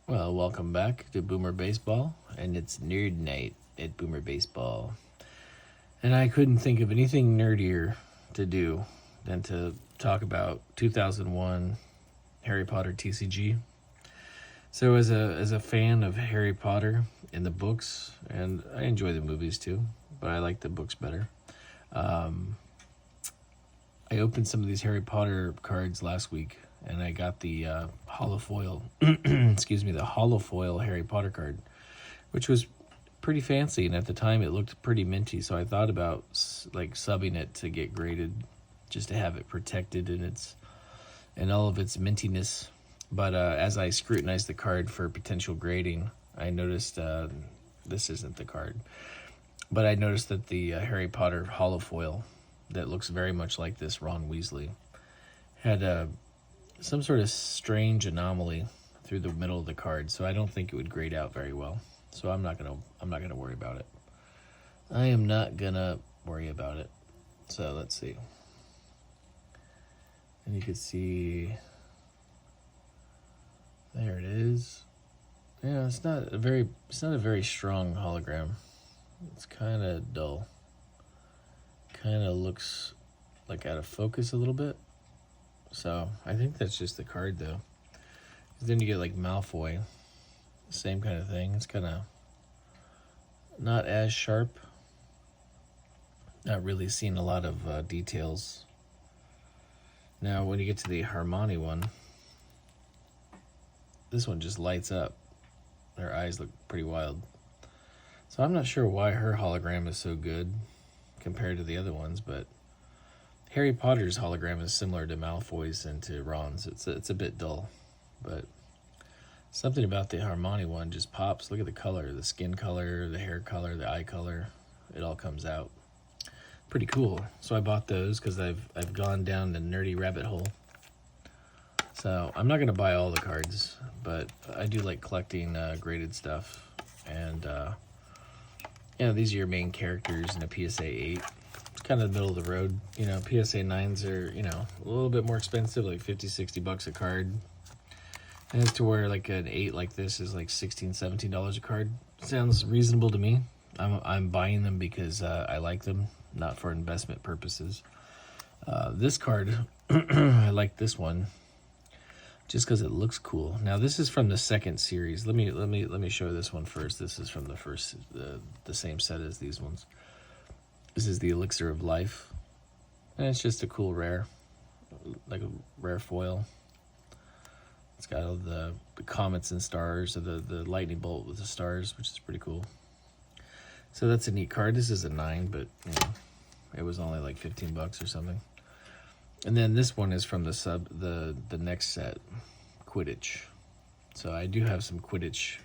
Well, welcome back to Boomer Baseball, and it's Nerd Night at Boomer Baseball. And I couldn't think of anything nerdier to do than to talk about 2001 Harry Potter TCG. So, as a fan of Harry Potter in the books, and I enjoy the movies too, but I like the books better. I opened some of these Harry Potter cards last week, and I got the holofoil, excuse me, the holofoil Harry Potter card, which was pretty fancy, and at the time it looked pretty minty. So I thought about like subbing it to get graded, just to have it protected in all of its mintiness. But as I scrutinized the card for potential grading, I noticed this isn't the card, but I noticed that the Harry Potter holofoil that looks very much like this Ron Weasley had some sort of strange anomaly through the middle of the card, so I don't think it would grade out very well. So I'm not gonna worry about it. I am not gonna worry about it. So let's see. And you can see there it is. Yeah, it's not a very strong hologram. It's kind of dull. Kind of looks like out of focus a little bit. So I think that's just the card though. Then you get like Malfoy, same kind of thing. It's kind of not as sharp. Not really seeing a lot of details. Now when you get to the Hermione one, this one just lights up. Her eyes look pretty wild. So I'm not sure why her hologram is so good compared to the other ones, but Harry Potter's hologram is similar to Malfoy's and to Ron's. It's a bit dull, but something about the Hermione one just pops. Look at the color, the skin color, the hair color, the eye color. It all comes out. Pretty cool. So I bought those because I've gone down the nerdy rabbit hole. So I'm not going to buy all the cards, but I do like collecting graded stuff. And these are your main characters in a PSA 8. It's kind of the middle of the road. PSA 9s are, a little bit more expensive, like $50-$60 a card. And as to where like an 8 like this is like $16-$17 a card. Sounds reasonable to me. I'm buying them because I like them, not for investment purposes. This card, I like this one just because it looks cool. Now this is from the second series. Let me show this one first. This is from the first, the same set as these ones. This is the Elixir of Life, and it's just a cool rare, like a rare foil. It's got all the comets and stars, or the lightning bolt with the stars, which is pretty cool. So that's a neat card. This is a 9, but it was only like $15 or something. And then this one is from the next set, Quidditch. So I do have some Quidditch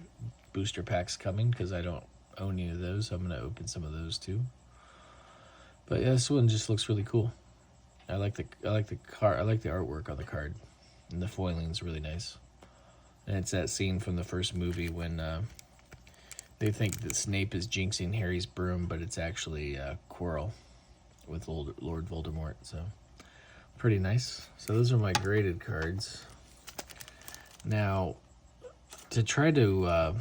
booster packs coming because I don't own any of those, so I'm going to open some of those too. But yeah, this one just looks really cool. I like the artwork on the card, and the foiling's really nice. And it's that scene from the first movie when they think that Snape is jinxing Harry's broom, but it's actually Quirrell with Lord Voldemort. So pretty nice. So those are my graded cards. Now, to try to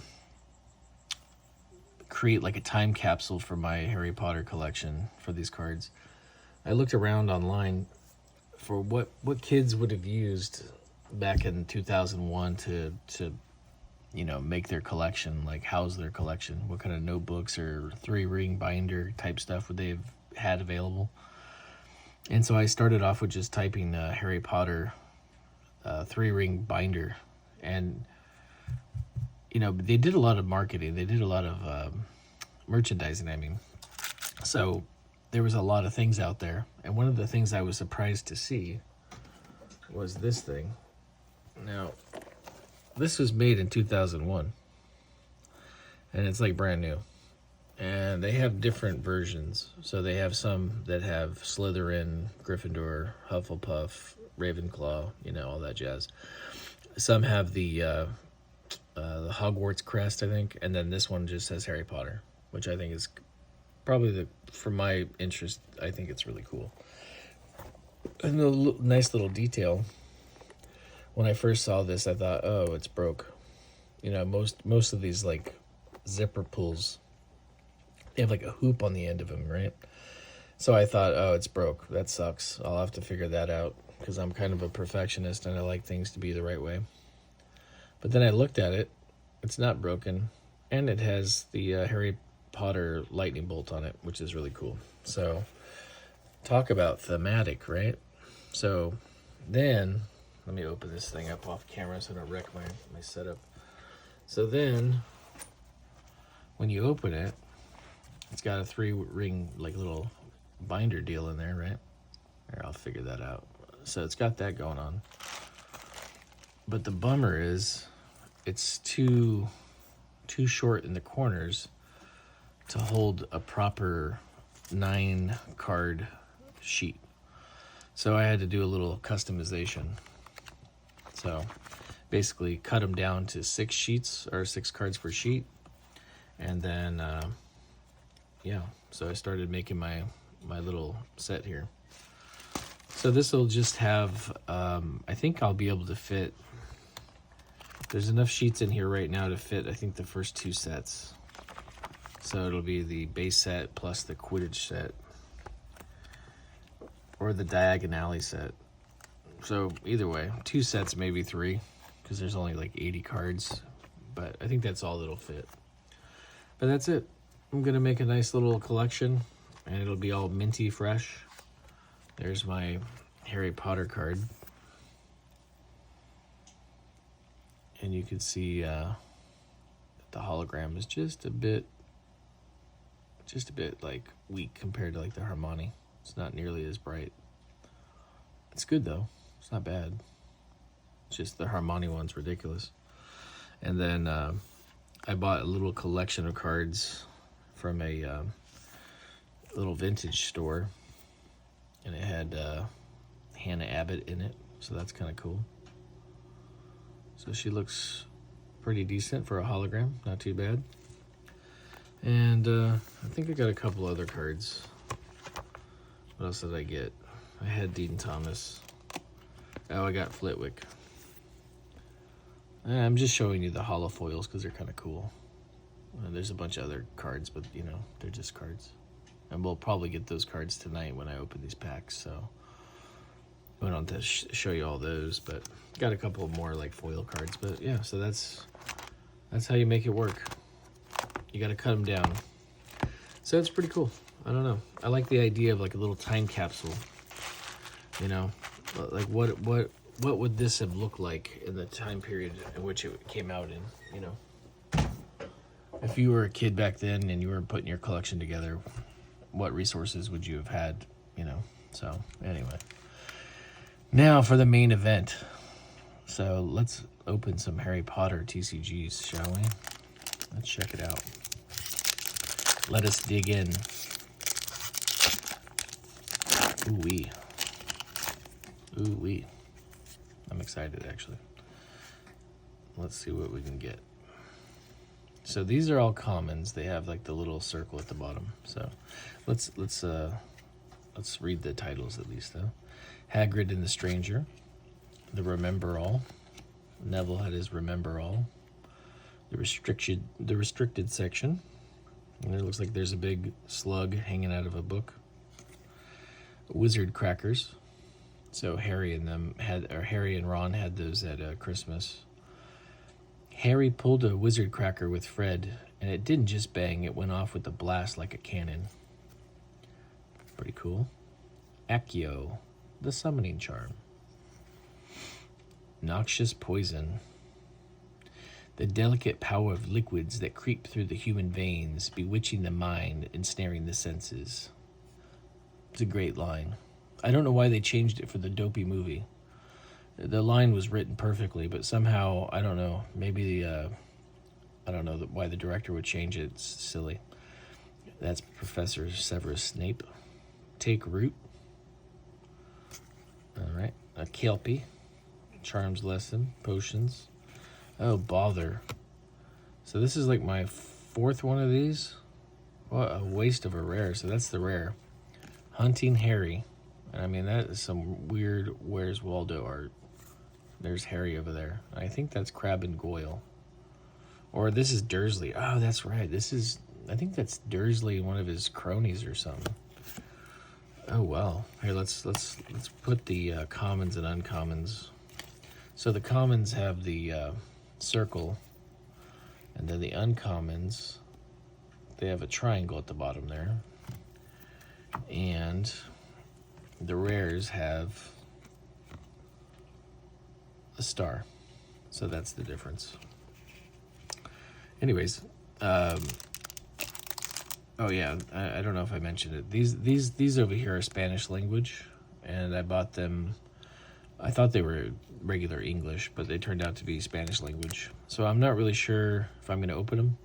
create like a time capsule for my Harry Potter collection for these cards, I looked around online for what kids would have used back in 2001 to make their collection, like house their collection. What kind of notebooks or 3-ring binder type stuff would they have had available? And so I started off with just typing Harry Potter 3-ring binder, and they did a lot of marketing. They did a lot of merchandising. So there was a lot of things out there, and one of the things I was surprised to see was this thing. Now, this was made in 2001, and it's like brand new. And they have different versions. So they have some that have Slytherin, Gryffindor, Hufflepuff, Ravenclaw, all that jazz. Some have the Hogwarts crest, I think, and then this one just says Harry Potter, which I think is probably for my interest, I think it's really cool. And the nice little detail. When I first saw this, I thought, oh, it's broke. You know, most of these like zipper pulls, they have like a hoop on the end of them, right? So I thought, oh, it's broke. That sucks. I'll have to figure that out because I'm kind of a perfectionist and I like things to be the right way. But then I looked at it. It's not broken, and it has the Harry Potter lightning bolt on it, which is really cool. So talk about thematic, right? So then, let me open this thing up off camera so I don't wreck my setup. So then, when you open it, it's got a 3-ring like little binder deal in there, right? Here, I'll figure that out. So it's got that going on. But the bummer is, it's too short in the corners to hold a proper 9-card sheet. So I had to do a little customization. So basically cut them down to 6 sheets, or 6 cards per sheet. And then, so I started making my little set here. So this will just have, I think I'll be able to fit, there's enough sheets in here right now to fit, I think, the first 2 sets. So it'll be the base set plus the Quidditch set, or the Diagonally set. So either way, 2 sets, maybe 3, because there's only like 80 cards, but I think that's all that'll fit. But that's it. I'm gonna make a nice little collection, and it'll be all minty fresh. There's my Harry Potter card. And you can see the hologram is just a bit like weak compared to like the Hermione. It's not nearly as bright. It's good though. It's not bad. It's just the Hermione one's ridiculous. And then I bought a little collection of cards from a little vintage store, and it had Hannah Abbott in it, so that's kind of cool. So she looks pretty decent for a hologram, not too bad. And I think I got a couple other cards. What else did I get? I had Dean Thomas. Oh, I got Flitwick. I'm just showing you the holofoils because they're kind of cool. There's a bunch of other cards, but you know, they're just cards. And we'll probably get those cards tonight when I open these packs, so I went on to show you all those, but got a couple more like foil cards. But yeah, so that's how you make it work. You got to cut them down. So it's pretty cool. I don't know. I like the idea of like a little time capsule. You know, like what would this have looked like in the time period in which it came out in? You know, if you were a kid back then and you were putting your collection together, what resources would you have had? You know. So anyway, now for the main event. So let's open some Harry Potter TCGs, shall we? Let's check it out. Let us dig in. Ooh-wee. Ooh-wee. I'm excited, actually. Let's see what we can get. So these are all commons. They have like the little circle at the bottom. So let's read the titles at least, though. Hagrid and the Stranger. The Remember All. Neville had his Remember All. The restricted section. And it looks like there's a big slug hanging out of a book. Wizard crackers. So Harry and Ron had those at Christmas. Harry pulled a wizard cracker with Fred, and it didn't just bang, it went off with a blast like a cannon. Pretty cool. Accio, the summoning charm. Noxious poison. The delicate power of liquids that creep through the human veins, bewitching the mind, ensnaring the senses. It's a great line. I don't know why they changed it for the dopey movie. The line was written perfectly, but somehow, I don't know, maybe I don't know why the director would change it. It's silly. That's Professor Severus Snape. Take root. All right. A Kelpie. Charms lesson. Potions. Oh, bother. So this is like my 4th one of these. What a waste of a rare. So that's the rare. Hunting Harry. And I mean, that is some weird Where's Waldo art. There's Harry over there. I think that's Crab and Goyle. Or this is Dursley. Oh, that's right. I think that's Dursley, one of his cronies or something. Oh well. Here, let's put the commons and uncommons. So the commons have the circle, and then the uncommons, they have a triangle at the bottom there, and the rares have a star. So that's the difference. Anyways, oh yeah, I don't know if I mentioned it. These over here are Spanish language, and I bought them. I thought they were regular English, but they turned out to be Spanish language. So I'm not really sure if I'm going to open them.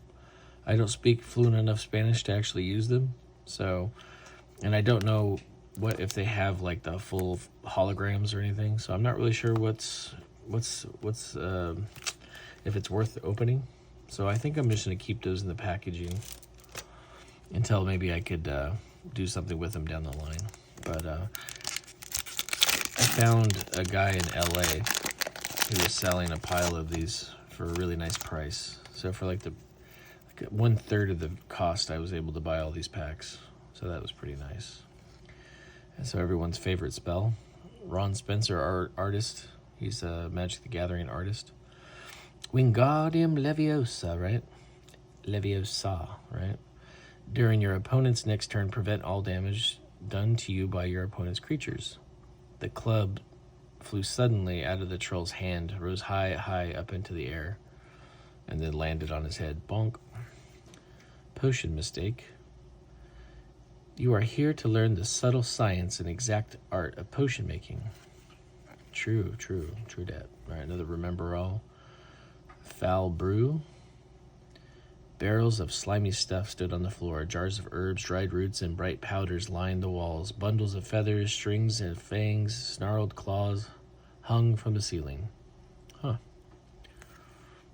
I don't speak fluent enough Spanish to actually use them. So, and I don't know what if they have like the full holograms or anything. So I'm not really sure what's if it's worth opening. So I think I'm just going to keep those in the packaging until maybe I could do something with them down the line. But I found a guy in LA who was selling a pile of these for a really nice price. So for like 1/3 of the cost, I was able to buy all these packs. So that was pretty nice. And so everyone's favorite spell, Ron Spencer, artist. He's a Magic the Gathering artist. Wingardium Leviosa, right? Leviosa, right? During your opponent's next turn, prevent all damage done to you by your opponent's creatures. The club flew suddenly out of the troll's hand, rose high up into the air, and then landed on his head. Bonk. Potion mistake. You are here to learn the subtle science and exact art of potion making. True that. All right, another remember all. Foul brew. Barrels of slimy stuff stood on the floor. Jars of herbs, dried roots, and bright powders lined the walls. Bundles of feathers, strings, and fangs, snarled claws hung from the ceiling. Huh.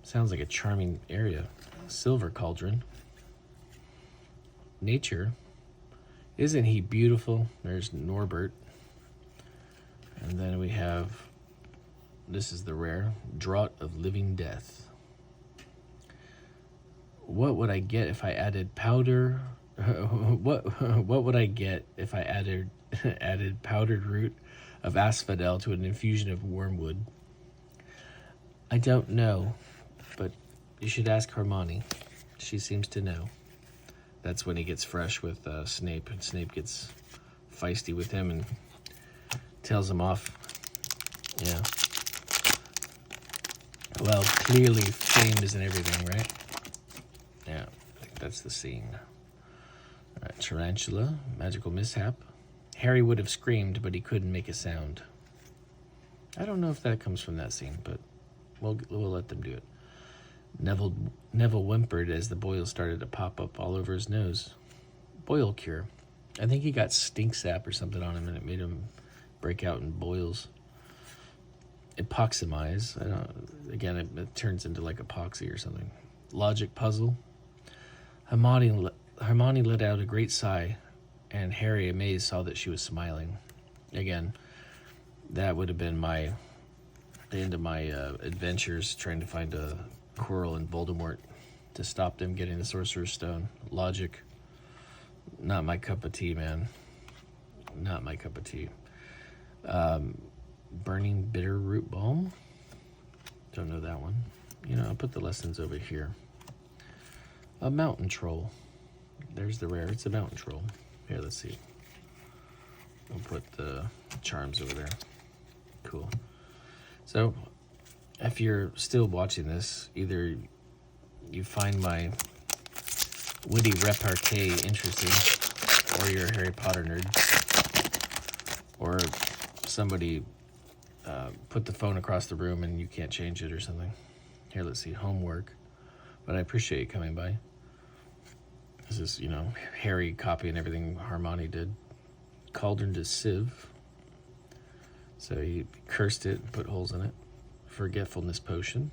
Sounds like a charming area. Silver cauldron. Nature. Isn't he beautiful? There's Norbert. And then we have, this is the rare, Draught of Living Death. What would I get if I added powder? What would I get if I added powdered root of asphodel to an infusion of wormwood? I don't know, but you should ask Hermione. She seems to know. That's when he gets fresh with Snape, and Snape gets feisty with him and tells him off. Yeah. Well, clearly fame isn't everything, right? Yeah, I think that's the scene. All right, Tarantula, magical mishap. Harry would have screamed, but he couldn't make a sound. I don't know if that comes from that scene, but we'll let them do it. Neville whimpered as the boils started to pop up all over his nose. Boil cure. I think he got stink sap or something on him, and it made him break out in boils. Epoximize. It turns into like epoxy or something. Logic puzzle. Hermione let out a great sigh, and Harry, amazed, saw that she was smiling. Again, that would have been the end of my adventures trying to find a Quirrell and Voldemort to stop them getting the Sorcerer's Stone. Logic, not my cup of tea, man. Not my cup of tea. Burning Bitter Root Balm. Don't know that one. I'll put the lessons over here. A Mountain Troll. There's the rare. It's a Mountain Troll. Here, let's see. We'll put the charms over there. Cool. So, if you're still watching this, either you find my witty repartee interesting, or you're a Harry Potter nerd, or somebody put the phone across the room and you can't change it or something. Here, let's see. Homework. But I appreciate you coming by. This is, Harry copying everything Hermione did. Cauldron to Sieve. So he cursed it and put holes in it. Forgetfulness Potion.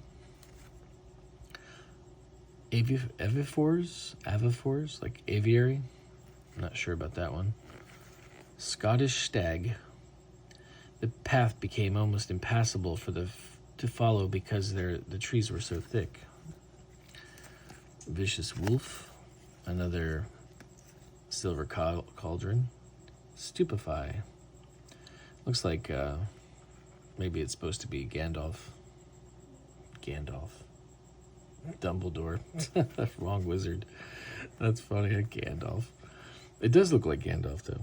Avifors, like aviary. I'm not sure about that one. Scottish Stag. The path became almost impassable to follow because the trees were so thick. Vicious Wolf, another Silver Cauldron, Stupefy. Looks like maybe it's supposed to be Gandalf. Dumbledore. Wrong wizard. That's funny, Gandalf. It does look like Gandalf, though.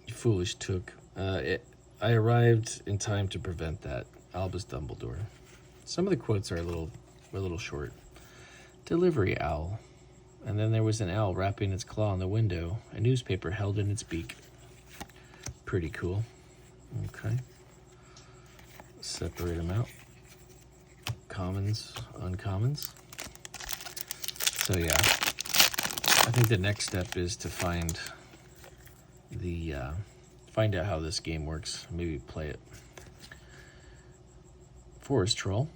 You foolish took. I arrived in time to prevent that. Albus Dumbledore. Some of the quotes are a little short. Delivery owl. And then there was an owl wrapping its claw on the window, a newspaper held in its beak. Pretty cool. Okay. Separate them out. Commons, uncommons. So yeah, I think the next step is to find out how this game works. Maybe play it. Forest Troll.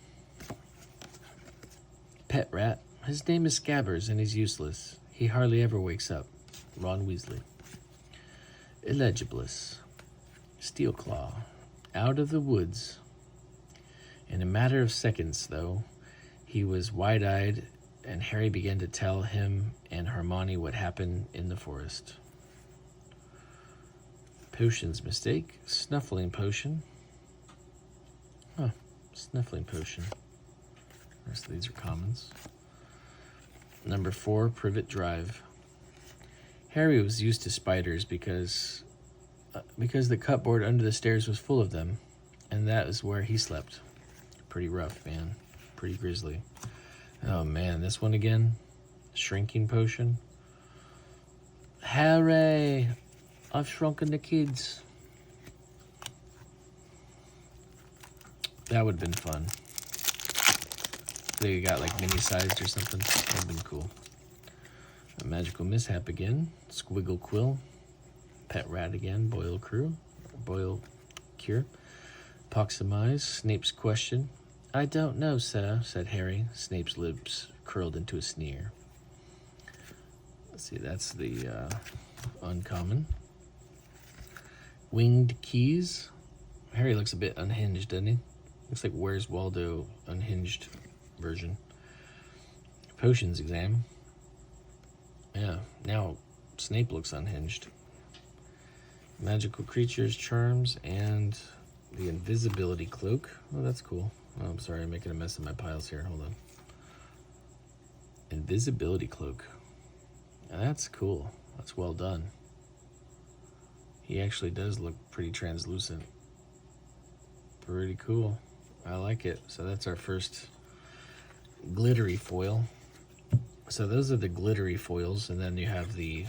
Pet Rat. His name is Scabbers and he's useless. He hardly ever wakes up. Ron Weasley. Illegibilis. Steel Claw. Out of the woods. In a matter of seconds, though, he was wide-eyed, and Harry began to tell him and Hermione what happened in the forest. Potion's mistake. Snuffling Potion. Huh. Snuffling Potion. The rest of these are commons. Number 4, Privet Drive. Harry was used to spiders because the cupboard under the stairs was full of them, and that is where he slept. Pretty rough, man. Pretty grisly. Oh, man. This one again. Shrinking Potion. Harry! I've shrunken the kids. That would have been fun. They got like mini-sized or something. That would have been cool. A Magical Mishap again. Squiggle Quill. Pet Rat again. Boil Cure. Poxamize. Snape's Question. I don't know, sir, said Harry. Snape's lips curled into a sneer. Let's see, that's the uncommon. Winged Keys. Harry looks a bit unhinged, doesn't he? Looks like Where's Waldo unhinged version. Potions Exam. Yeah, now Snape looks unhinged. Magical Creatures, Charms, and the Invisibility Cloak. Oh, that's cool. Oh, I'm sorry, I'm making a mess of my piles here. Hold on. Invisibility Cloak. Now, that's cool. That's well done. He actually does look pretty translucent. Pretty cool. I like it. So that's our first glittery foil. So those are the glittery foils, and then you have the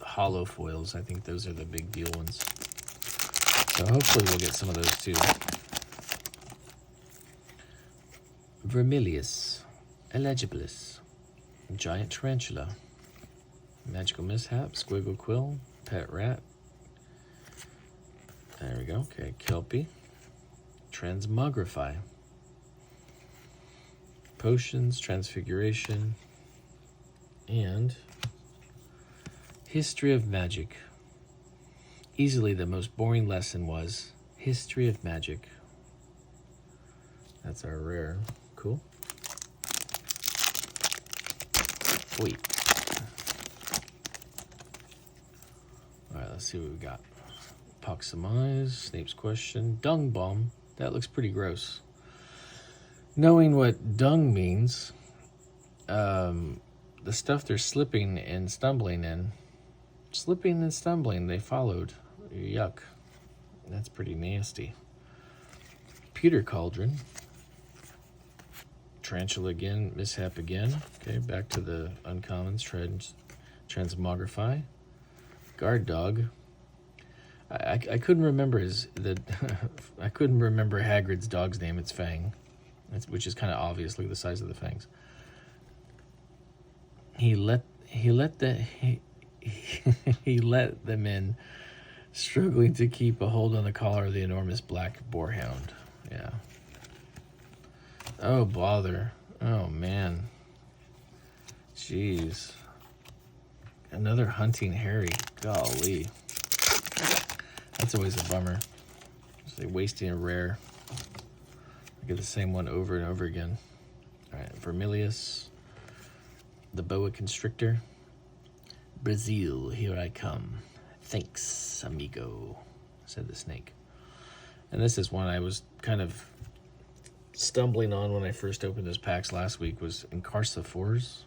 Holofoils. I think those are the big deal ones. So hopefully we'll get some of those too. Vermilius, Illegibilis, Giant Tarantula, Magical Mishap, Squiggle Quill, Pet Rat. There we go. Okay, Kelpie, Transmogrify, Potions, Transfiguration, and History of Magic. Easily the most boring lesson was History of Magic. That's our rare. Cool. Wait. Alright, let's see what we got. Poxamize, Snape's Question, Dung Bomb. That looks pretty gross. Knowing what dung means, the stuff they're slipping and stumbling in. Slipping and stumbling, they followed. Yuck. That's pretty nasty. Pewter Cauldron. Tarantula again, Mishap again. Okay, back to the uncommons. Transmogrify. Guard Dog. I couldn't remember I couldn't remember Hagrid's dog's name. It's Fang, which is kind of obviously the size of the fangs. He let them in, struggling to keep a hold on the collar of the enormous black boarhound. Yeah. Oh, bother. Oh, man. Jeez. Another Hunting Harry. Golly. That's always a bummer. It's like wasting a rare. I get the same one over and over again. All right, Vermilius. The boa constrictor. Brazil, here I come. Thanks, amigo, said the snake. And this is one I was kind of stumbling on when I first opened this packs last week, was Incarcifors.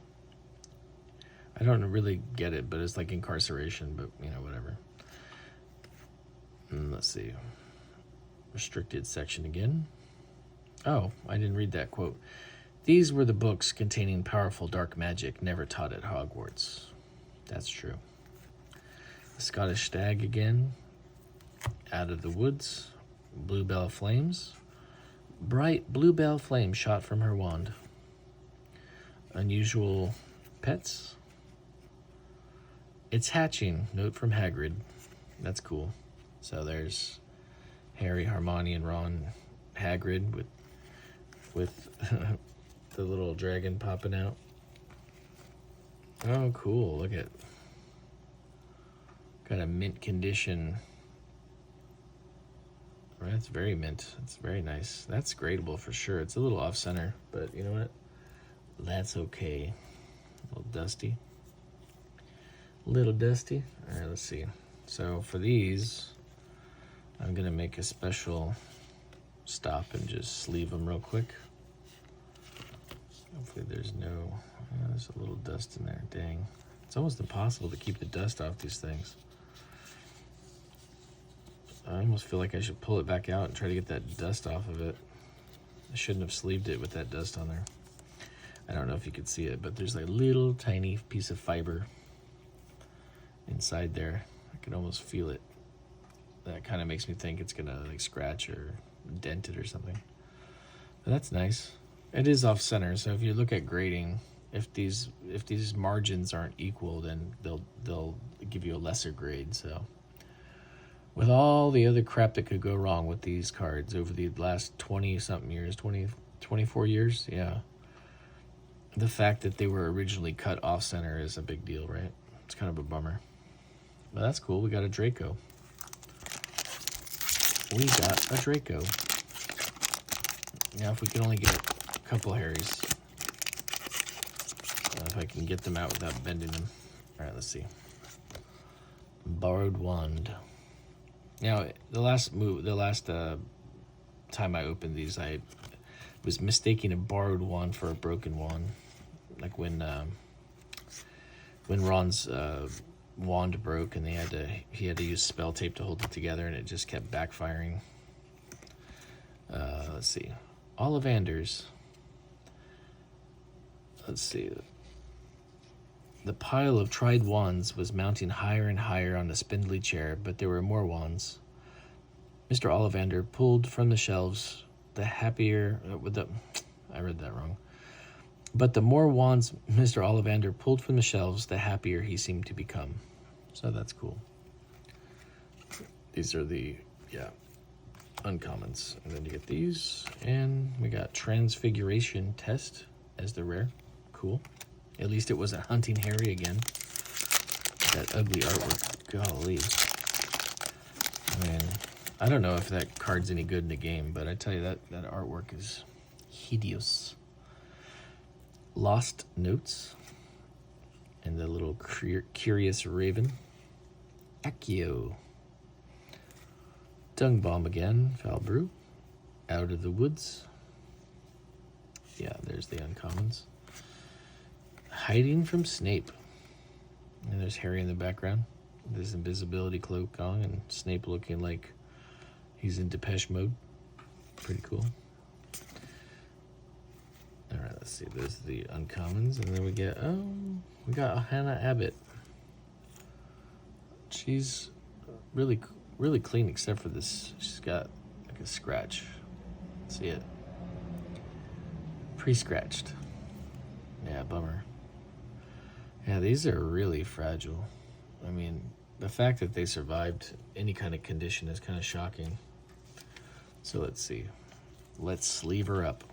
I don't really get it, but it's like incarceration, but you know, whatever. And let's see. Restricted section again. Oh, I didn't read that quote. These were the books containing powerful dark magic never taught at Hogwarts. That's true. The Scottish Stag again. Out of the Woods. Bluebell Flames. Bright bluebell flame shot from her wand. Unusual pets. It's hatching. Note from Hagrid. That's cool. So there's Harry, Hermione, and Ron, Hagrid with the little dragon popping out. Oh, cool. Look at. Got a mint condition. That's very mint. It's very nice. That's gradable for sure. It's a little off center, but you know what? That's okay. A little dusty. Little dusty. All right, let's see. So for these, I'm going to make a special stop and just sleeve them real quick. Hopefully there's no, there's a little dust in there. Dang. It's almost impossible to keep the dust off these things. I almost feel like I should pull it back out and try to get that dust off of it. I shouldn't have sleeved it with that dust on there. I don't know if you could see it, but there's like a little tiny piece of fiber inside there. I can almost feel it. That kind of makes me think it's gonna like scratch or dent it or something. But that's nice. It is off center, so if you look at grading, if these margins aren't equal, then they'll give you a lesser grade. So with all the other crap that could go wrong with these cards over the last 20-something years, 24 years, yeah. The fact that they were originally cut off-center is a big deal, right? It's kind of a bummer. But that's cool. We got a Draco. Now, if we can only get a couple Harrys. If I can get them out without bending them. All right, let's see. Borrowed Wand. Now, the last time I opened these, I was mistaking a borrowed wand for a broken wand. Like when Ron's wand broke and he had to use spell tape to hold it together, and it just kept backfiring. Let's see. Ollivanders. Let's see. The pile of tried wands was mounting higher and higher on the spindly chair, but there were more wands. Mr. Ollivander pulled from the shelves the happier... I read that wrong. But the more wands Mr. Ollivander pulled from the shelves, the happier he seemed to become. So that's cool. These are the, uncommons. And then you get these. And we got Transfiguration Test as the rare. Cool. At least it wasn't Hunting Harry again. That ugly artwork. Golly. I mean, I don't know if that card's any good in the game, but I tell you that artwork is hideous. Lost Notes. And the little curious raven. Accio. Dung Bomb again. Foul Brew. Out of the Woods. Yeah, there's the uncommons. Hiding from Snape. And there's Harry in the background with his invisibility cloak on, and Snape looking like he's in Depeche Mode. Pretty cool. All right, let's see. There's the uncommons, and then we got Hannah Abbott. She's really clean except for this. She's got like a scratch. See it? Pre-scratched. Yeah, bummer. Yeah, these are really fragile. I mean, the fact that they survived any kind of condition is kind of shocking. So let's see. Let's sleeve her up.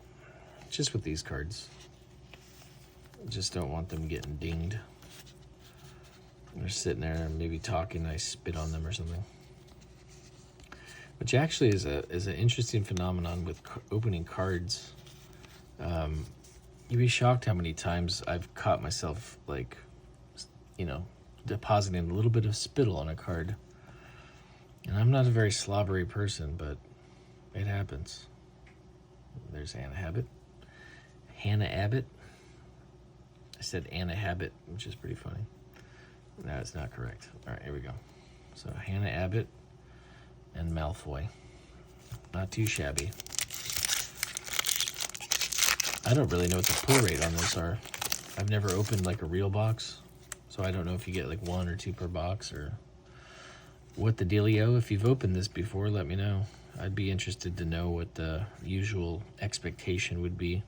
Just with these cards. Just don't want them getting dinged. They're sitting there maybe talking, I spit on them or something. Which actually is an interesting phenomenon with opening cards. You'd be shocked how many times I've caught myself, like, you know, depositing a little bit of spittle on a card. And I'm not a very slobbery person, but it happens. There's Hannah Abbott. Hannah Abbott. I said Anna Habit, which is pretty funny. No, it's not correct. All right, here we go. So Hannah Abbott and Malfoy. Not too shabby. I don't really know what the pull rate on this are. I've never opened like a real box, so I don't know if you get like 1 or 2 per box or what the dealio. If you've opened this before, let me know. I'd be interested to know what the usual expectation would be.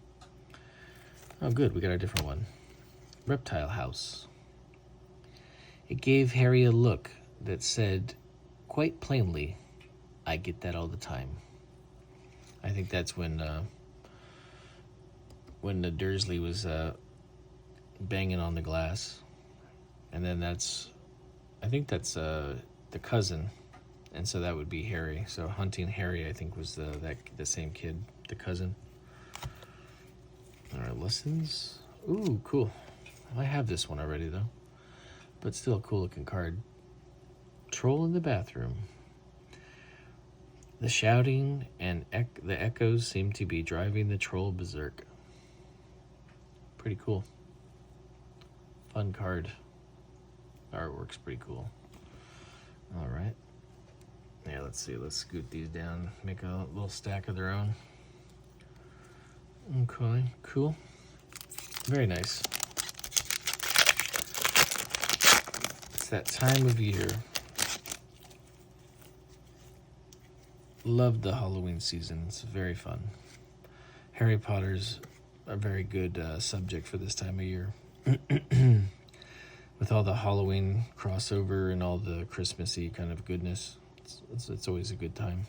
Oh, good, we got a different one. Reptile House. It gave Harry a look that said, quite plainly, I get that all the time. I think that's when the Dursley was banging on the glass. And then I think that's the cousin. And so that would be Harry. So Hunting Harry, I think, was the same kid, the cousin. All right, lessons. Ooh, cool. I have this one already, though. But still a cool-looking card. Troll in the bathroom. The shouting and the echoes seem to be driving the troll berserk. Pretty cool. Fun card. The artwork's pretty cool. All right. Yeah, let's see. Let's scoot these down. Make a little stack of their own. Okay, cool. Very nice. It's that time of year. Love the Halloween season. It's very fun. Harry Potter's a very good subject for this time of year. With all the Halloween crossover and all the Christmassy kind of goodness. It's always a good time.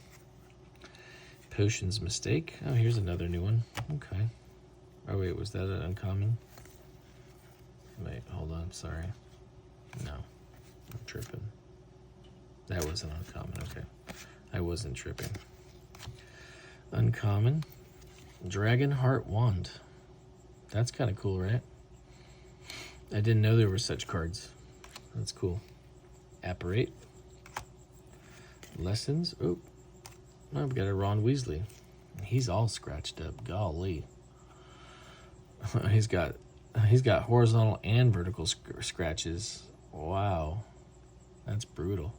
Potion's Mistake. Oh, here's another new one. Okay. Oh, wait, was that an uncommon? Wait, hold on, sorry. No, I'm tripping. That was an uncommon, okay. I wasn't tripping. Uncommon. Dragon Heart Wand. That's kind of cool, right? I didn't know there were such cards. That's cool. Apparate. Lessons. Oh, I've got a Ron Weasley. He's all scratched up. Golly. He's got horizontal and vertical scratches. Wow. That's brutal.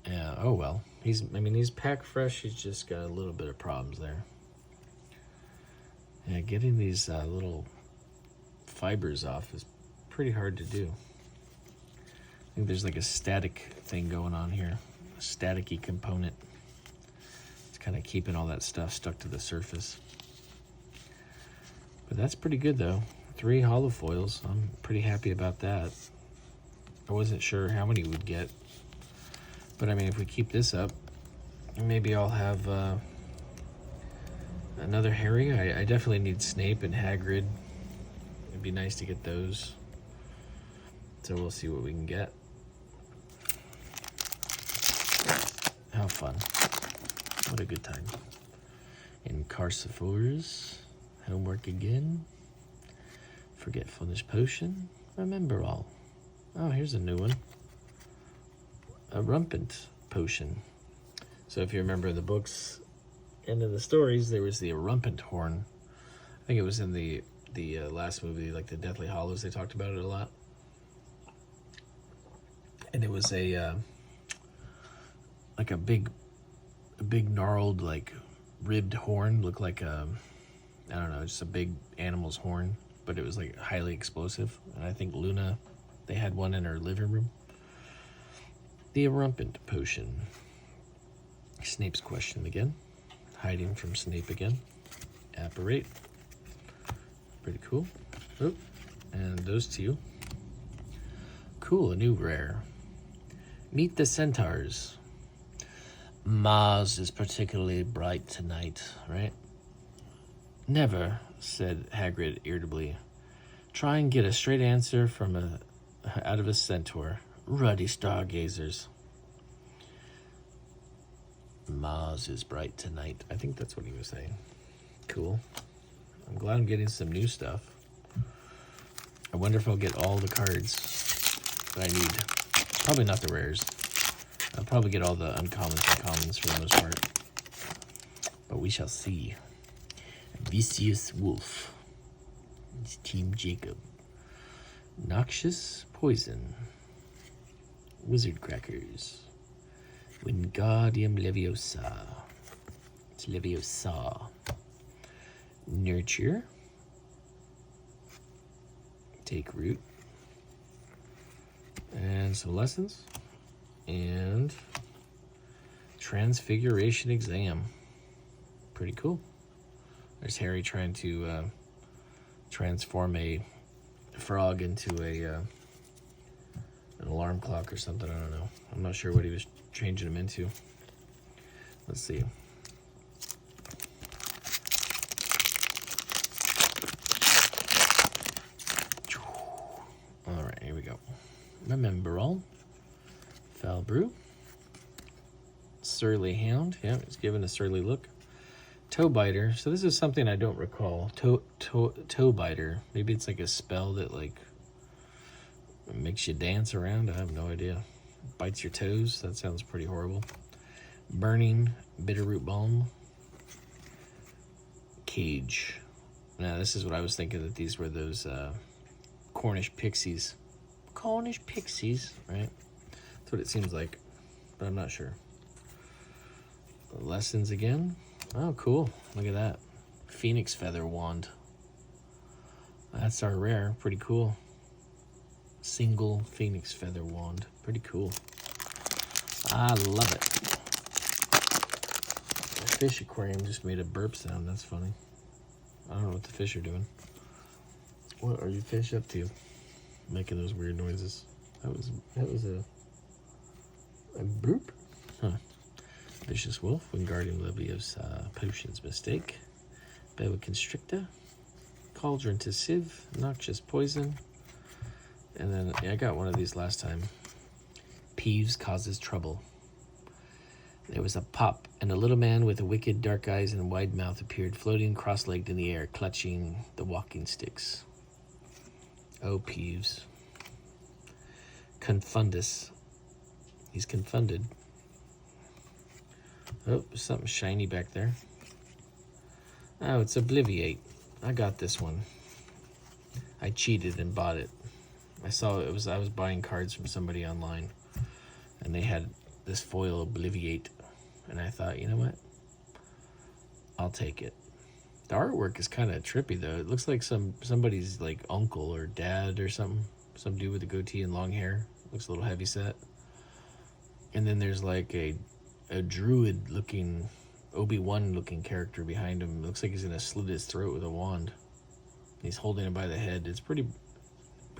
Yeah, oh well. He's pack fresh. He's just got a little bit of problems there. Yeah, getting these little fibers off is pretty hard to do. I think there's like a static thing going on here. A staticky component. It's kind of keeping all that stuff stuck to the surface. But that's pretty good though. 3 holofoils. I'm pretty happy about that. I wasn't sure how many we'd get. But I mean, if we keep this up, maybe I'll have another Harry. I definitely need Snape and Hagrid. It'd be nice to get those. So we'll see what we can get. How fun. What a good time. Incarcephores. Homework again. Forgetfulness Potion. Remember all. Oh, here's a new one. A Rumpant Potion. So if you remember the books and in the stories, there was the Rumpant Horn. I think it was in the last movie, like the Deathly Hallows, they talked about it a lot. And it was a like a big gnarled, like ribbed horn. Looked like I don't know, just a big animal's horn, but it was like highly explosive. And I think Luna, they had one in her living room. The Rumpant Potion. Snape's question again. Hiding from Snape again. Apparate. Pretty cool. Oh, and those 2. Cool, a new rare. Meet the Centaurs. Mars is particularly bright tonight, right? Never, said Hagrid irritably. Try and get a straight answer from out of a centaur. Ruddy stargazers. Mars is bright tonight. I think that's what he was saying. Cool. I'm glad I'm getting some new stuff. I wonder if I'll get all the cards that I need. Probably not the rares. I'll probably get all the uncommons and commons for the most part. But we shall see. Vicious Wolf. It's Team Jacob. Noxious Poison. Wizard Crackers. Wingardium Leviosa. It's Leviosa. Nurture. Take Root. And some lessons. And Transfiguration Exam. Pretty cool. There's Harry trying to transform a frog into an alarm clock or something. I don't know. I'm not sure what he was changing him into. Let's see. All right, here we go. Remember all. Foul Brew. Surly Hound. Yeah, it's giving a surly look. Toe Biter. So this is something I don't recall. Toe Biter. Maybe it's like a spell that like makes you dance around. I have no idea. Bites your toes. That sounds pretty horrible. Burning Bitterroot Balm. Cage. Now this is what I was thinking, that these were those Cornish pixies. Cornish pixies, right? That's what it seems like, but I'm not sure. Lessons again. Oh, cool. Look at that. Phoenix Feather Wand. That's our rare. Pretty cool. Single Phoenix Feather Wand. Pretty cool. I love it. The fish aquarium just made a burp sound. That's funny. I don't know what the fish are doing. What are you fish up to? Making those weird noises. That was a burp? Huh. Vicious Wolf, Wingardium Leviosa, Potions Mistake, Boa Constrictor, Cauldron to Sieve, Noxious Poison, and then I got one of these last time. Peeves Causes Trouble. There was a pop, and a little man with wicked dark eyes and wide mouth appeared, floating cross-legged in the air, clutching the walking sticks. Oh, Peeves. Confundus. He's confunded. Oh, there's something shiny back there. Oh, it's Obliviate. I got this one. I cheated and bought it. I was buying cards from somebody online, and they had this foil Obliviate, and I thought, you know what? I'll take it. The artwork is kind of trippy though. It looks like somebody's like uncle or dad or something. Some dude with a goatee and long hair. Looks a little heavy set. And then there's like a druid looking, Obi-Wan looking character behind him. Looks like he's gonna slit his throat with a wand. He's holding him by the head. It's pretty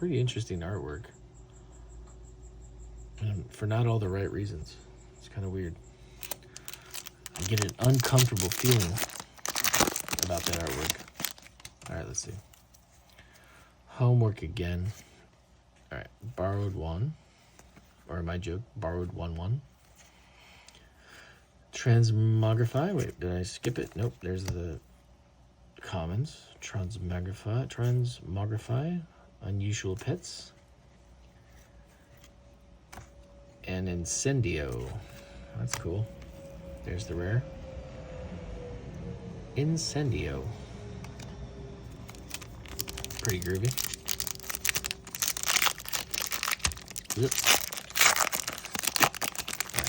interesting artwork. And for not all the right reasons. It's kind of weird. I get an uncomfortable feeling about that artwork. All right, let's see. Homework again. All right, borrowed one. Or my joke, borrowed 1/1. Transmogrify. Wait, did I skip it? Nope, there's the commons. Transmogrify. Unusual Pets. And Incendio. That's cool. There's the rare. Incendio. Pretty groovy. Yep.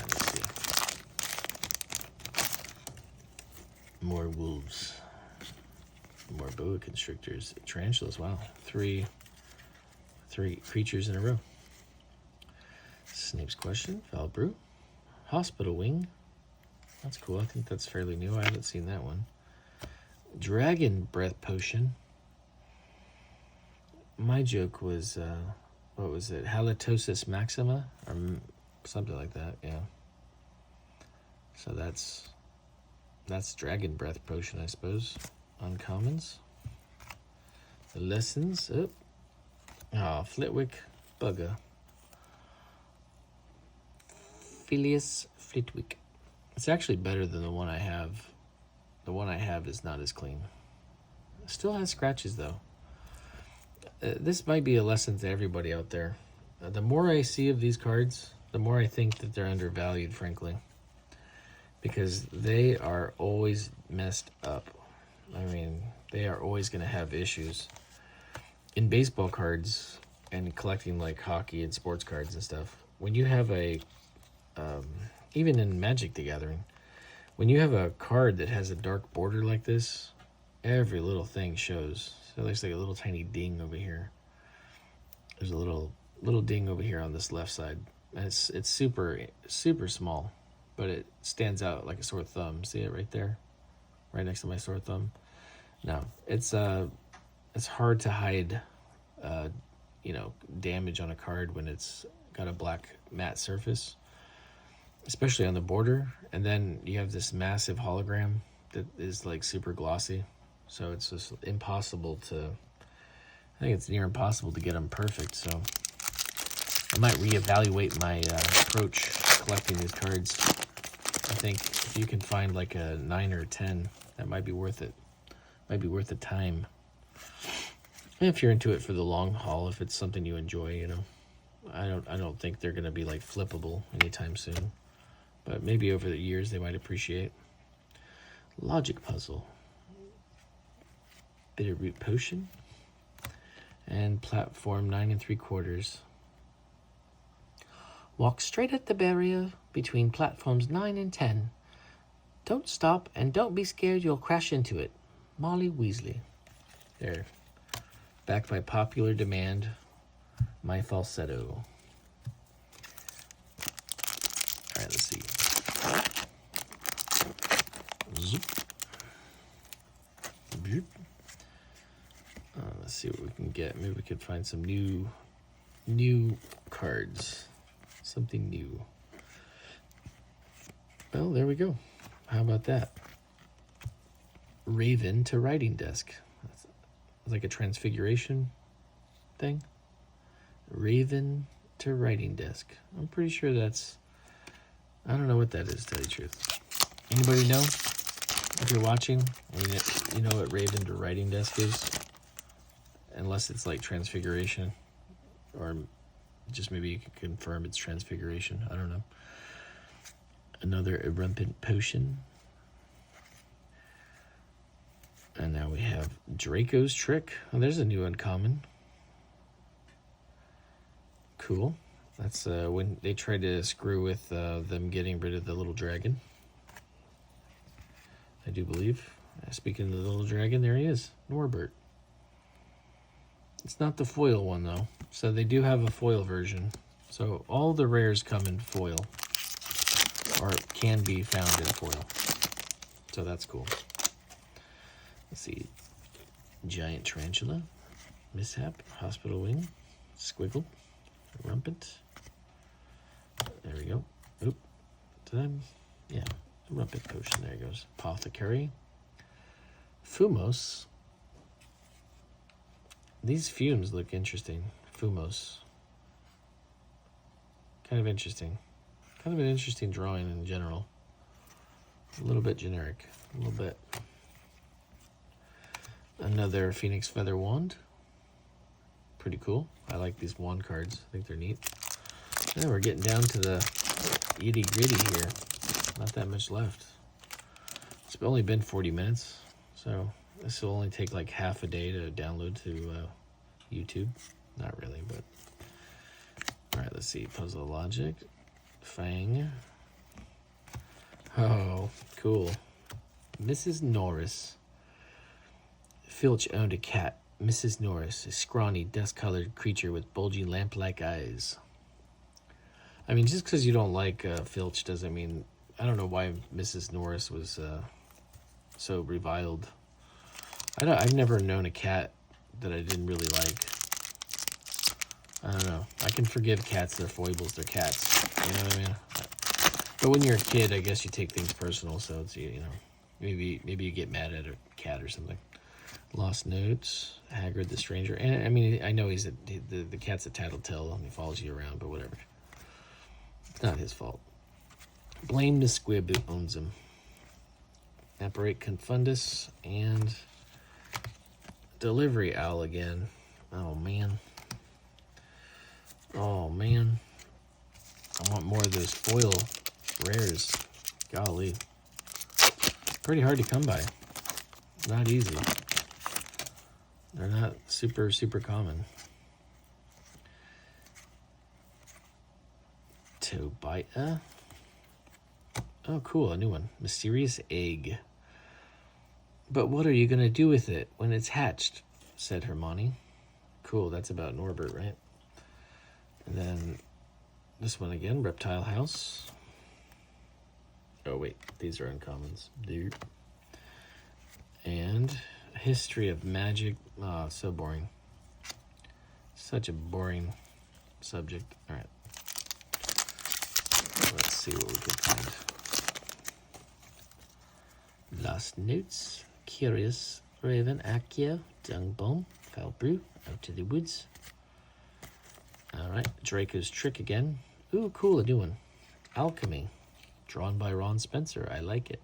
Let's see. More wolves. More boa constrictors. Tarantulas. Wow. Three creatures in a row. Snape's Question. Foul Brew. Hospital Wing. That's cool. I think that's fairly new. I haven't seen that one. Dragon Breath Potion. My joke was, what was it? Halitosis Maxima? Or something like that, yeah. So that's Dragon Breath Potion, I suppose. Uncommons. The lessons. Oh, Flitwick Bugger. Phileas Flitwick. It's actually better than the one I have. The one I have is not as clean. Still has scratches though. This might be a lesson to everybody out there. The more I see of these cards, the more I think that they're undervalued, frankly. Because they are always messed up. I mean, they are always going to have issues. In baseball cards and collecting like hockey and sports cards and stuff, when you have even in Magic the Gathering, when you have a card that has a dark border like this, every little thing shows. So it looks like a little tiny ding over here. There's a little ding over here on this left side. And it's super, super small, but it stands out like a sore thumb. See it right there? Right next to my sore thumb? No, it's hard to hide, damage on a card when it's got a black matte surface, especially on the border. And then you have this massive hologram that is like super glossy. So it's just impossible I think it's near impossible to get them perfect. So I might reevaluate my approach to collecting these cards. I think if you can find like a 9 or a 10, that might be worth it. Might be worth the time. And if you're into it for the long haul, if it's something you enjoy, I don't think they're gonna be like flippable anytime soon. But maybe over the years they might appreciate. Logic puzzle. Bitterroot potion. And platform 9 3/4. Walk straight at the barrier between platforms 9 and 10. Don't stop and don't be scared you'll crash into it. Molly Weasley. There. Backed by popular demand, my falsetto. Alright, let's see. Zoop. Zoop. Let's see what we can get. Maybe we could find some new cards. Something new. Well, there we go. How about that? Raven to writing desk. That's like a transfiguration thing. Raven to writing desk. I'm pretty sure that's... I don't know what that is, to tell you the truth. Anybody know? If you're watching, you know what Raven to writing desk is? Unless it's like transfiguration. Or just maybe you can confirm it's transfiguration. I don't know. Another irrumpent potion. And now we have Draco's Trick. Oh, there's a new uncommon. Cool. That's when they tried to screw with them getting rid of the little dragon. I do believe. Speaking of the little dragon, there he is. Norbert. It's not the foil one, though. So they do have a foil version. So all the rares come in foil. Or can be found in foil. So that's cool. Let's see. Giant Tarantula. Mishap. Hospital Wing. Squiggle. Rumpant. There we go. Oop. Yeah. Rumpant Potion. There it goes. Apothecary. Fumos. These fumes look interesting. Fumos. Kind of interesting. Kind of an interesting drawing in general. A little bit generic. A little bit. Another Phoenix Feather Wand. Pretty cool. I like these wand cards. I think they're neat. And we're getting down to the itty gritty here. Not that much left. It's only been 40 minutes. So this will only take like half a day to download to YouTube. Not really, but... Alright, let's see. Puzzle Logic. Fang. Oh, cool. Mrs. Norris. Filch owned a cat. Mrs. Norris, a scrawny, dust-colored creature with bulging lamp-like eyes. I mean, just because you don't like Filch doesn't mean... I don't know why Mrs. Norris was so reviled. I've never known a cat that I didn't really like. I don't know. I can forgive cats, their foibles, they're cats. You know what I mean? But when you're a kid, I guess you take things personal, so it's, maybe you get mad at a cat or something. Lost Notes, Hagrid the Stranger. And I mean, I know the cat's a tattletale and he follows you around, but whatever. It's not his fault. Blame the squib who owns him. Apparate Confundus and Delivery owl again. Oh, man. Oh, man. I want more of those foil rares. Golly. Pretty hard to come by. Not easy. They're not super, super common. Tobita. Oh, cool. A new one. Mysterious egg. But what are you going to do with it when it's hatched? Said Hermione. Cool. That's about Norbert, right? And then this one again. Reptile House. Oh, wait. These are uncommons. Dude. And History of Magic. Oh, so boring. Such a boring subject. All right. Let's see what we can find. Lost Notes. Curious. Raven. Accio. Dungbomb. Foulbrew. Out to the Woods. All right. Draco's Trick again. Ooh, cool. A new one. Alchemy. Drawn by Ron Spencer. I like it.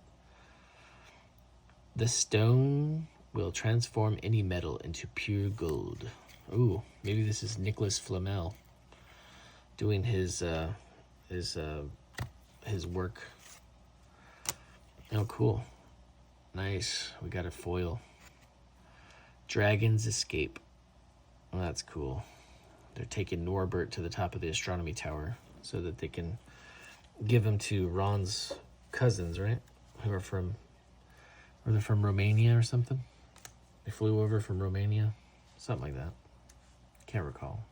The stone will transform any metal into pure gold. Ooh, maybe this is Nicholas Flamel doing his work. Oh, cool. Nice. We got a foil. Dragon's Escape. Well, that's cool. They're taking Norbert to the top of the astronomy tower so that they can give him to Ron's cousins, right? Who are from Romania or something? They flew over from Romania. Something like that. Can't recall.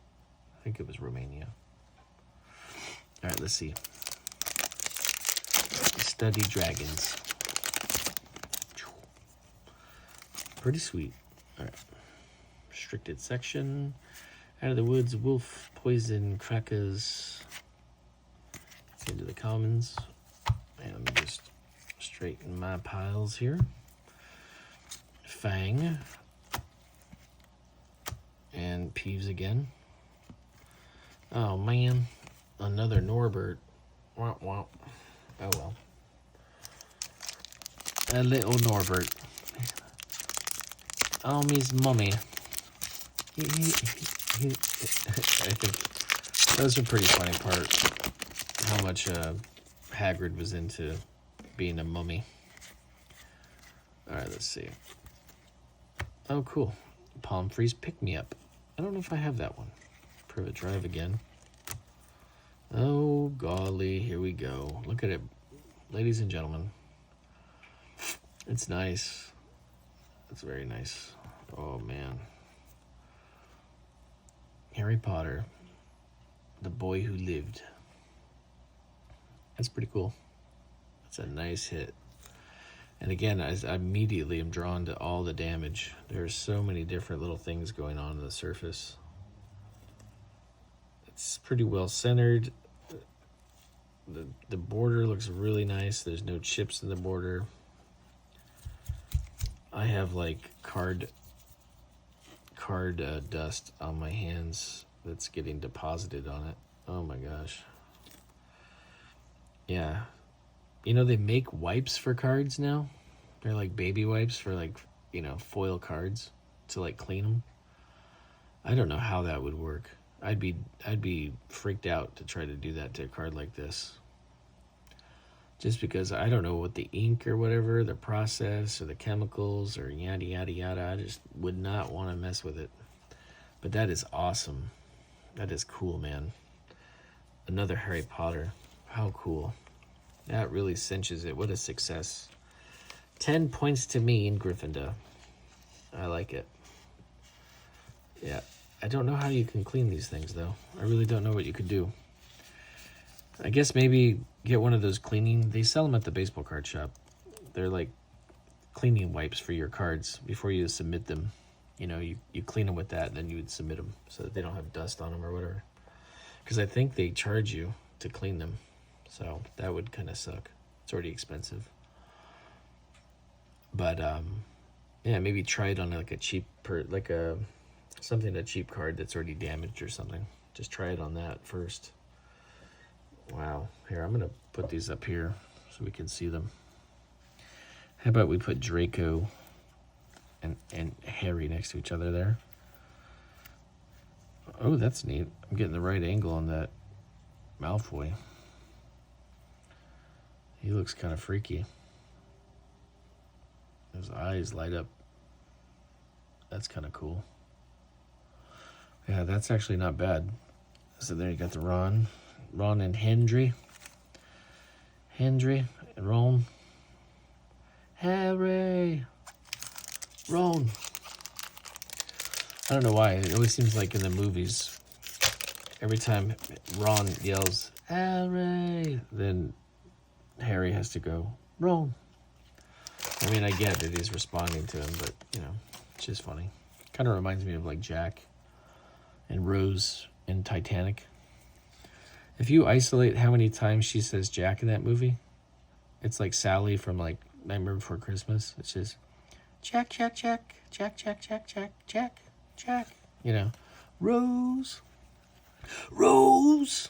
I think it was Romania. All right, let's see. Study dragons. Pretty sweet. All right. Restricted section. Out of the Woods, wolf, poison, crackers. Let's get into the commons. And let me just straighten my piles here. Fang. And Peeves again. Oh, man. Another Norbert. Womp womp. Oh, well. A little Norbert. Oh, Miss Mummy. I think that was a pretty funny part. How much Hagrid was into being a mummy. Alright, let's see. Oh, cool. Palm Freeze Pick Me Up. I don't know if I have that one. Privet Drive again. Oh, golly. Here we go. Look at it. Ladies and gentlemen. It's nice. It's very nice. Oh, man. Harry Potter. The Boy Who Lived. That's pretty cool. That's a nice hit. And again, I immediately am drawn to all the damage. There's so many different little things going on the surface. It's pretty well centered. The border looks really nice. There's no chips in the border. I have like card dust on my hands that's getting deposited on it. Oh my gosh. Yeah. You know, they make wipes for cards now. They're like baby wipes for like, you know, foil cards to like clean them. I don't know how that would work. I'd be freaked out to try to do that to a card like this. Just because I don't know what the ink or whatever, the process or the chemicals or yada, yada, yada. I just would not want to mess with it. But that is awesome. That is cool, man. Another Harry Potter. How cool. That really cinches it. What a success. 10 points to me in Gryffindor. I like it. Yeah. I don't know how you can clean these things, though. I really don't know what you could do. I guess maybe get one of those cleaning. They sell them at the baseball card shop. They're like cleaning wipes for your cards before you submit them. You know, you clean them with that, and then you would submit them so that they don't have dust on them or whatever. Because I think they charge you to clean them. So that would kind of suck. It's already expensive. But, yeah, maybe try it on like a cheap, a cheap card that's already damaged or something. Just try it on that first. Wow. Here, I'm going to put these up here so we can see them. How about we put Draco and Harry next to each other there. Oh, that's neat. I'm getting the right angle on that Malfoy. He looks kind of freaky. His eyes light up. That's kind of cool. Yeah, that's actually not bad. So there you got the Ron and Hendry and Ron. Harry, Ron. I don't know why. It always seems like in the movies, every time Ron yells Harry, then Harry has to go Ron. I mean, I get that he's responding to him, but it's just funny. Kind of reminds me of like Jack and Rose in Titanic. If you isolate how many times she says Jack in that movie, it's like Sally from like Nightmare Before Christmas. It's just Jack, Jack, Jack, Jack, Jack, Jack, Jack, Jack, Jack. Rose, Rose,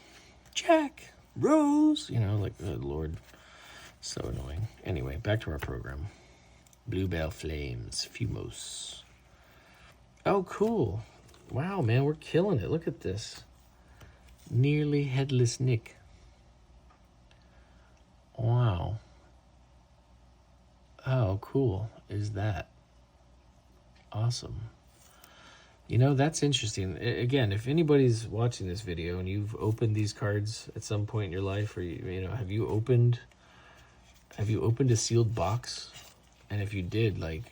Jack, Rose. Like, good Lord. So annoying. Anyway, back to our program. Bluebell Flames, Fumos. Oh, cool. Wow, man, we're killing it. Look at this. Nearly Headless Nick. Wow. How cool is that? Awesome. That's interesting. Again, if anybody's watching this video and you've opened these cards at some point in your life, or have you opened a sealed box? And if you did, like,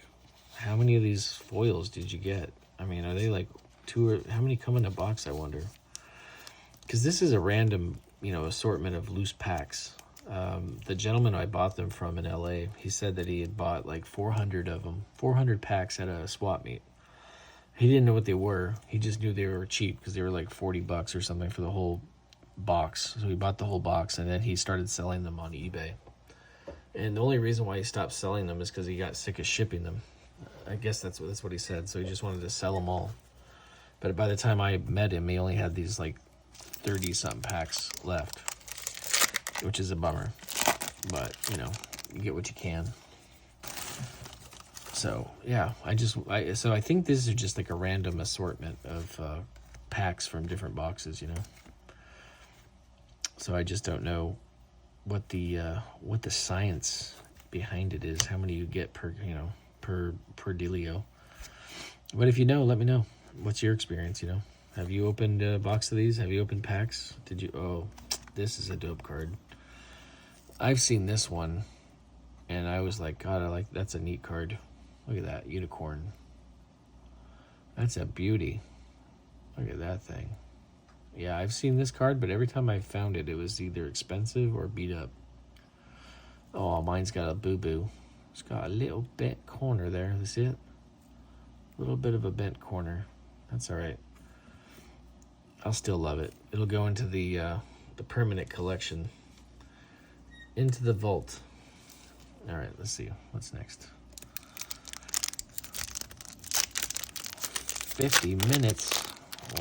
how many of these foils did you get? I mean, are they like how many come in a box, I wonder? Because this is a random, assortment of loose packs. The gentleman I bought them from in LA, he said that he had bought like 400 of them, 400 packs at a swap meet. He didn't know what they were. He just knew they were cheap because they were like $40 or something for the whole box. So he bought the whole box, and then he started selling them on eBay. And the only reason why he stopped selling them is because he got sick of shipping them. I guess that's what he said. So he just wanted to sell them all. But by the time I met him, he only had these like 30-something packs left, which is a bummer. But, you get what you can. So, yeah, so I think this is just like a random assortment of packs from different boxes, So I just don't know what the science behind it is, how many you get per dealio. But if you know, let me know. What's your experience, Have you opened a box of these? Have you opened packs? Did you? Oh, this is a dope card. I've seen this one, and I was like, God, that's a neat card. Look at that, unicorn. That's a beauty. Look at that thing. Yeah, I've seen this card, but every time I found it, it was either expensive or beat up. Oh, mine's got a boo-boo. It's got a little bent corner there. You see it? A little bit of a bent corner. That's all right. I'll still love it. It'll go into the permanent collection. Into the vault. All right, let's see. What's next? 50 minutes.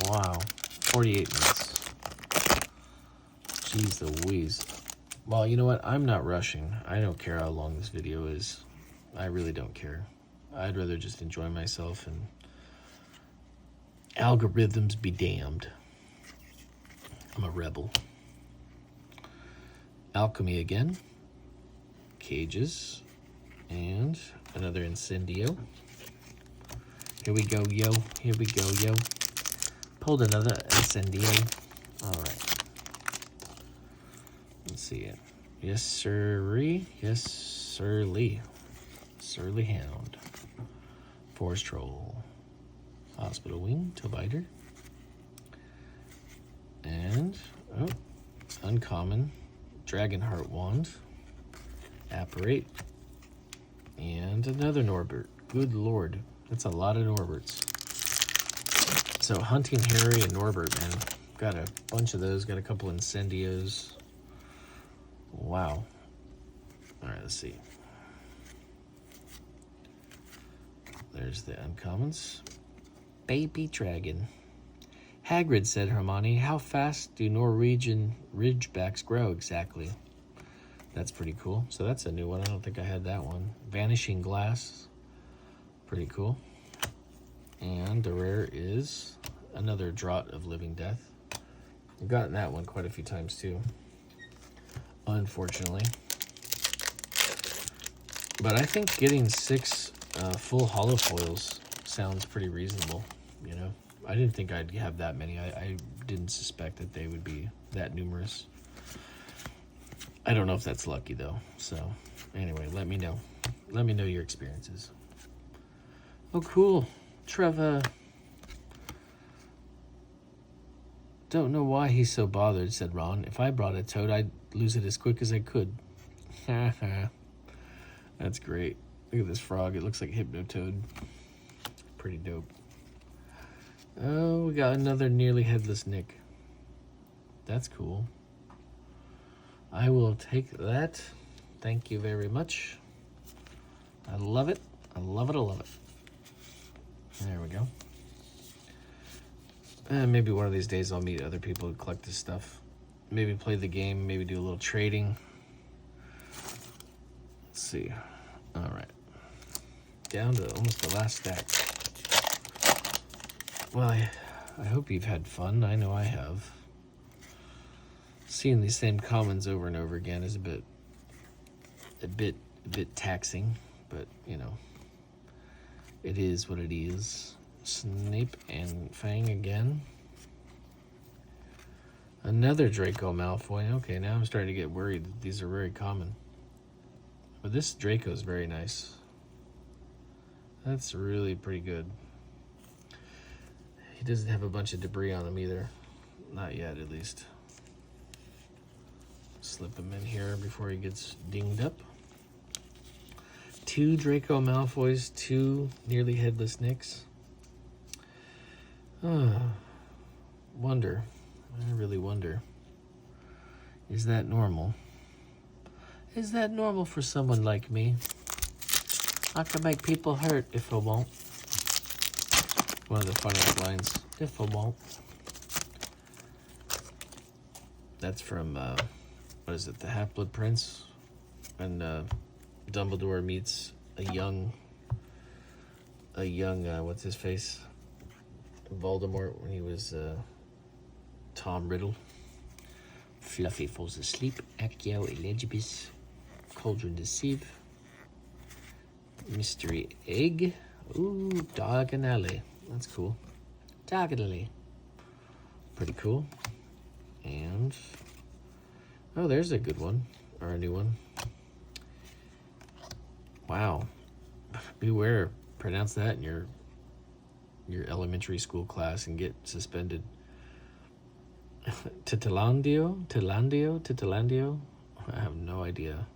Wow. 48 minutes. Jeez Louise. Well, you know what? I'm not rushing. I don't care how long this video is. I really don't care. I'd rather just enjoy myself, and algorithms be damned. I'm a rebel. Alchemy again. Cages. And another Incendio. Here we go, yo. Here we go, yo. Pulled another Incendio. All right. Let's see it. Yes, sirree. Yes, sirly. Surly Hound. Forest Troll. Hospital Wing. Tobiter. And, uncommon. Dragonheart Wand. Apparate. And another Norbert. Good Lord. That's a lot of Norberts. So Hunting Harry and Norbert, man. Got a bunch of those. Got a couple Incendios. Wow. All right, let's see. There's the uncommons. Baby Dragon. Hagrid, said Hermione. How fast do Norwegian ridgebacks grow exactly? That's pretty cool. So that's a new one. I don't think I had that one. Vanishing Glass. Pretty cool. And the rare is another Draught of Living Death. I've gotten that one quite a few times too, unfortunately. But I think getting 6 full Holofoils sounds pretty reasonable, you know. I didn't think I'd have that many. I didn't suspect that they would be that numerous. I don't know if that's lucky though. So anyway, let me know. Let me know your experiences. Oh, cool. Trevor. Don't know why he's so bothered, said Ron. If I brought a toad, I'd lose it as quick as I could. That's great. Look at this frog. It looks like Hypnotoad. Pretty dope. Oh, we got another nearly headless Nick. That's cool. I will take that. Thank you very much. I love it. I love it. I love it. There we go. Maybe one of these days I'll meet other people who collect this stuff. Maybe play the game. Maybe do a little trading. Let's see. All right. Down to almost the last stack. Well, I hope you've had fun. I know I have. Seeing these same commons over and over again is a bit taxing, but you know, it is what it is. Snape and Fang again. Another Draco Malfoy. Okay, now I'm starting to get worried that these are very common. But this Draco is very nice. That's really pretty good. He doesn't have a bunch of debris on him either. Not yet, at least. Slip him in here before he gets dinged up. 2 Draco Malfoys, 2 nearly headless Nicks. Wonder. I really wonder. Is that normal? Is that normal for someone like me? I can make people hurt if I won't. One of the funniest lines. If I won't. That's from, what is it, The Half-Blood Prince? When Dumbledore meets a young, what's his face? Voldemort, when he was Tom Riddle. Fluffy falls asleep. Accio Elegibus. Cauldron Deceive. Mystery Egg. Ooh, Diagon Alley. That's cool. Diagon Alley. Pretty cool. And oh, there's a good one, or a new one. Wow. Beware. Pronounce that in your elementary school class and get suspended. Titilandio? I have no idea.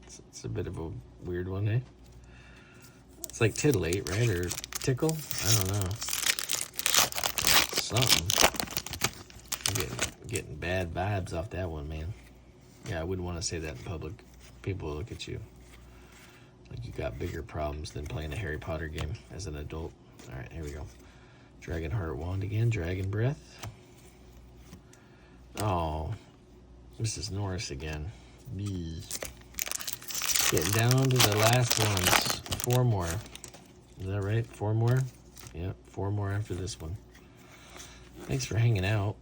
It's a bit of a weird one, eh? It's like titillate, right? Or tickle? I don't know. Something. I'm getting bad vibes off that one, man. Yeah, I wouldn't want to say that in public. People will look at you like you got bigger problems than playing a Harry Potter game as an adult. All right, here we go. Dragon Heart Wand again. Dragon Breath. Oh, Mrs. Norris again. Getting down to the last ones. 4 more. Is that right? 4 more? Yep, 4 more after this one. Thanks for hanging out.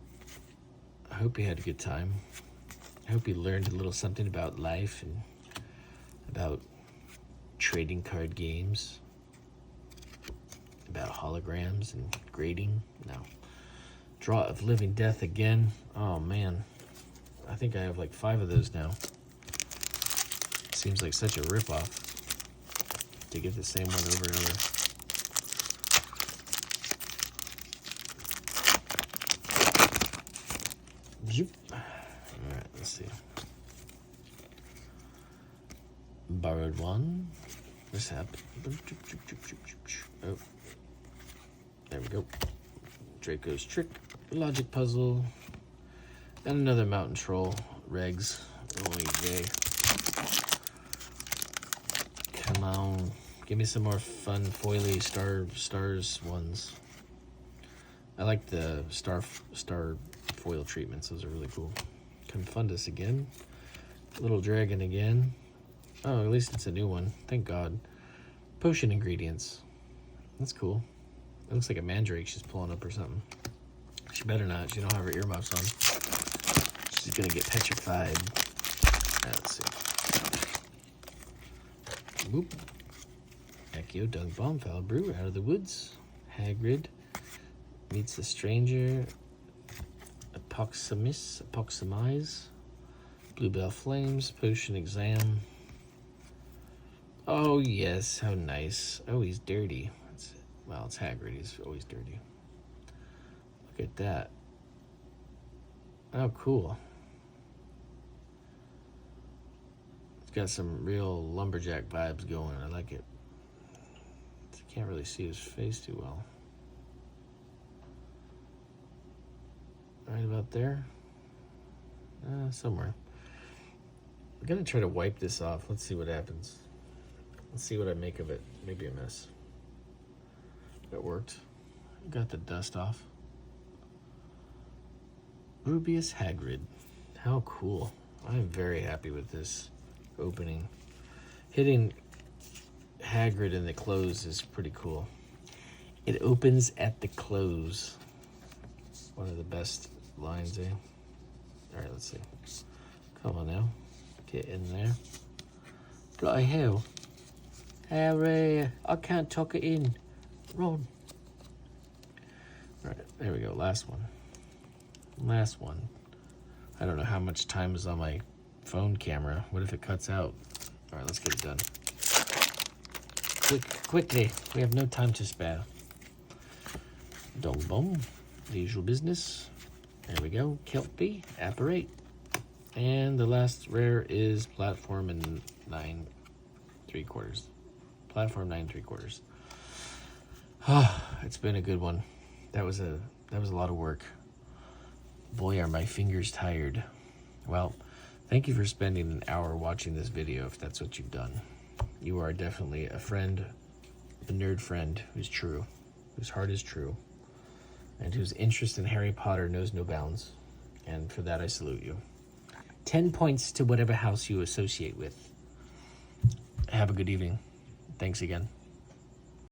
I hope you had a good time. I hope you learned a little something about life and about trading card games, about holograms and grading. No. Draught of Living Death again. Oh, man. I think I have like 5 of those now. Seems like such a ripoff to get the same one over and over. Alright, let's see. Borrowed one. This happened. Oh. There we go. Draco's Trick. Logic Puzzle. And another Mountain Troll. Regs. Oh, yay. Come on. Give me some more fun foily stars ones. I like the star foil treatments. Those are really cool. Confundus again. Little Dragon again. Oh, at least it's a new one. Thank God. Potion ingredients. That's cool. It looks like a mandrake she's pulling up or something. She better not. She don't have her earmuffs on. She's gonna get petrified. Let's see. Whoop. Accio, Dunk Bomb, Foul Brew, Out of the Woods. Hagrid meets the stranger. Epoximize. Bluebell Flames, Potion Exam. Oh yes, how nice. Oh, he's dirty. Well, it's Hagrid, he's always dirty. Look at that. Oh, cool. It's got some real lumberjack vibes going. I like it. Can't really see his face too well. Right about there. Somewhere. I'm gonna try to wipe this off. Let's see what happens. Let's see what I make of it. Maybe a mess. That worked. Got the dust off. Rubius Hagrid. How cool. I'm very happy with this opening. Hitting Hagrid in the close is pretty cool. It opens at the close. One of the best lines, eh? Alright, let's see. Come on now. Get in there. Bloody hell. Harry, I can't tuck it in. Run. Alright, there we go. Last one. Last one. I don't know how much time is on my phone camera. What if it cuts out? Alright, let's get it done. Quickly. We have no time to spare. Dog Bomb. The usual business. There we go. Kelpie. Apparate. And the last rare is Platform and 9 3/4. Platform 9 3/4. It's been a good one. That was a lot of work. Boy, are my fingers tired. Well, thank you for spending an hour watching this video if that's what you've done. You are definitely a friend, a nerd friend who's true, whose heart is true, and whose interest in Harry Potter knows no bounds. And for that, I salute you. 10 points to whatever house you associate with. Have a good evening. Thanks again.